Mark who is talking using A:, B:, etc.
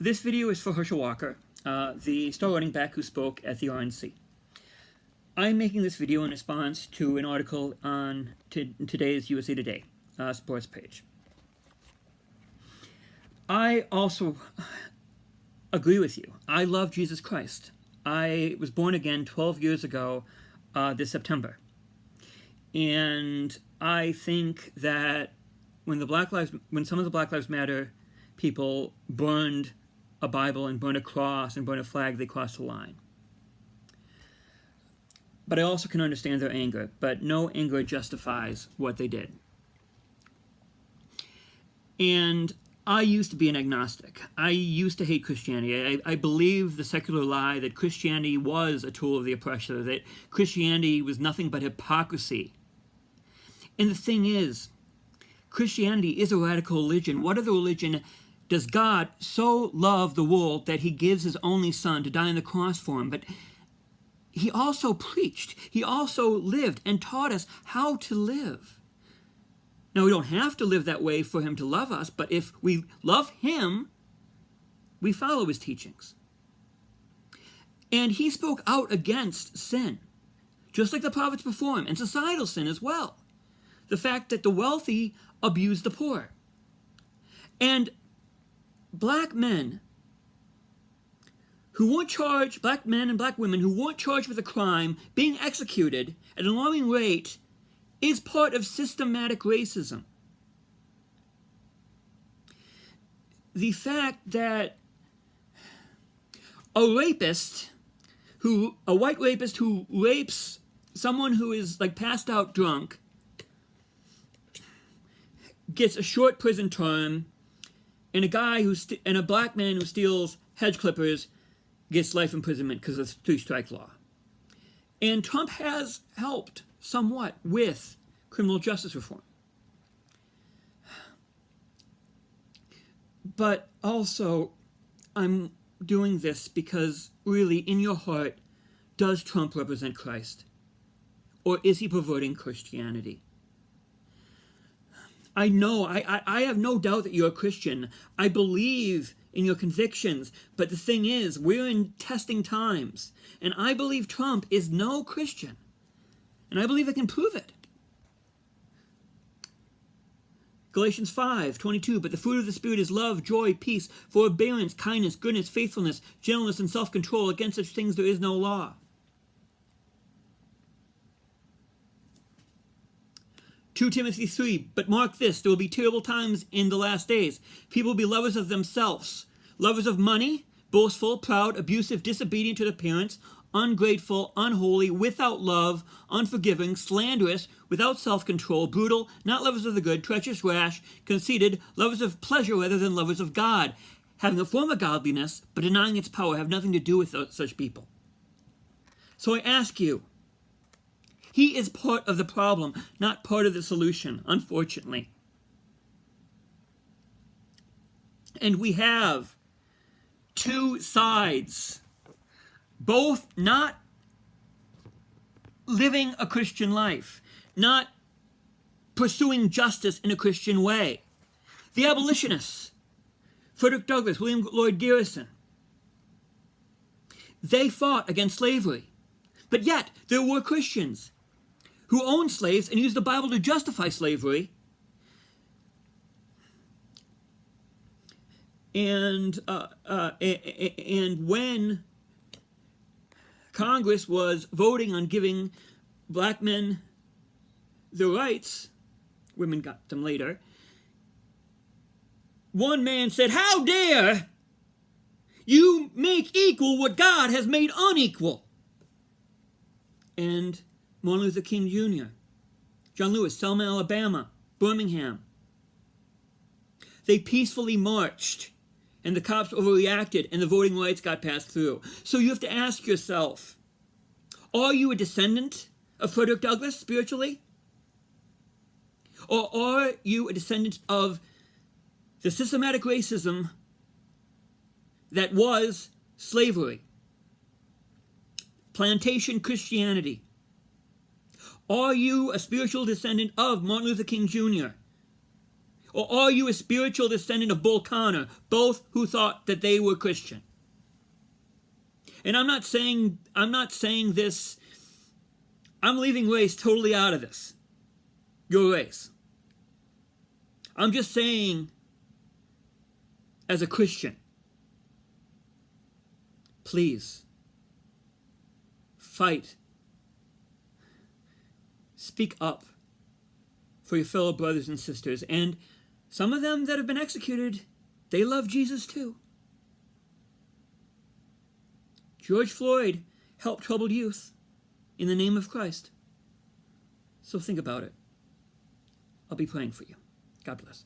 A: This video is for Herschel Walker, the star running back who spoke at the RNC. I'm making this video in response to an article on today's USA Today sports page. I also agree with you. I love Jesus Christ. I was born again 12 years ago this September. And I think that when some of the Black Lives Matter people burned a Bible and burned a cross and burned a flag, they crossed the line. But I also can understand their anger, but no anger justifies what they did. And I used to be an agnostic. I used to hate Christianity. I believed the secular lie that Christianity was a tool of the oppressor, that Christianity was nothing but hypocrisy. And the thing is, Christianity is a radical religion. What other religion does God so love the world that he gives his only son to die on the cross for him? But he also preached. He also lived and taught us how to live. Now, we don't have to live that way for him to love us, but if we love him, we follow his teachings. And he spoke out against sin, just like the prophets before him, and societal sin as well. The fact that the wealthy abuse the poor. And black men who weren't charged, black men and black women who weren't charged with a crime, being executed at an alarming rate is part of systematic racism. The fact that a white rapist who rapes someone who is like passed out drunk gets a short prison term, and a black man who steals hedge clippers gets life imprisonment because of the three-strike law. And Trump has helped somewhat with criminal justice reform. But also, I'm doing this because really, in your heart, does Trump represent Christ? Or is he perverting Christianity? I know, I have no doubt that you're a Christian. I believe in your convictions, but the thing is, we're in testing times, and I believe Trump is no Christian, and I believe I can prove it. Galatians 5:22, but the fruit of the Spirit is love, joy, peace, forbearance, kindness, goodness, faithfulness, gentleness, and self-control. Against such things there is no law. 2 Timothy 3, but mark this, there will be terrible times in the last days. People will be lovers of themselves, lovers of money, boastful, proud, abusive, disobedient to their parents, ungrateful, unholy, without love, unforgiving, slanderous, without self-control, brutal, not lovers of the good, treacherous, rash, conceited, lovers of pleasure rather than lovers of God, having a form of godliness, but denying its power, have nothing to do with such people. So I ask you, he is part of the problem, not part of the solution, unfortunately. And we have two sides, both not living a Christian life, not pursuing justice in a Christian way. The abolitionists, Frederick Douglass, William Lloyd Garrison, they fought against slavery. But yet, there were Christians who owned slaves and used the Bible to justify slavery. And when Congress was voting on giving black men their rights, women got them later, one man said, "How dare you make equal what God has made unequal?" And Martin Luther King Jr., John Lewis, Selma, Alabama, Birmingham. They peacefully marched, and the cops overreacted, and the voting rights got passed through. So you have to ask yourself, are you a descendant of Frederick Douglass spiritually? Or are you a descendant of the systematic racism that was slavery, plantation Christianity? Are you a spiritual descendant of Martin Luther King Jr.? Or are you a spiritual descendant of Bull Connor, both who thought that they were Christian? And I'm not saying this, I'm leaving race totally out of this. Your race. I'm just saying, as a Christian, please, fight. Speak up for your fellow brothers and sisters. And some of them that have been executed, they love Jesus too. George Floyd helped troubled youth in the name of Christ. So think about it. I'll be praying for you. God bless.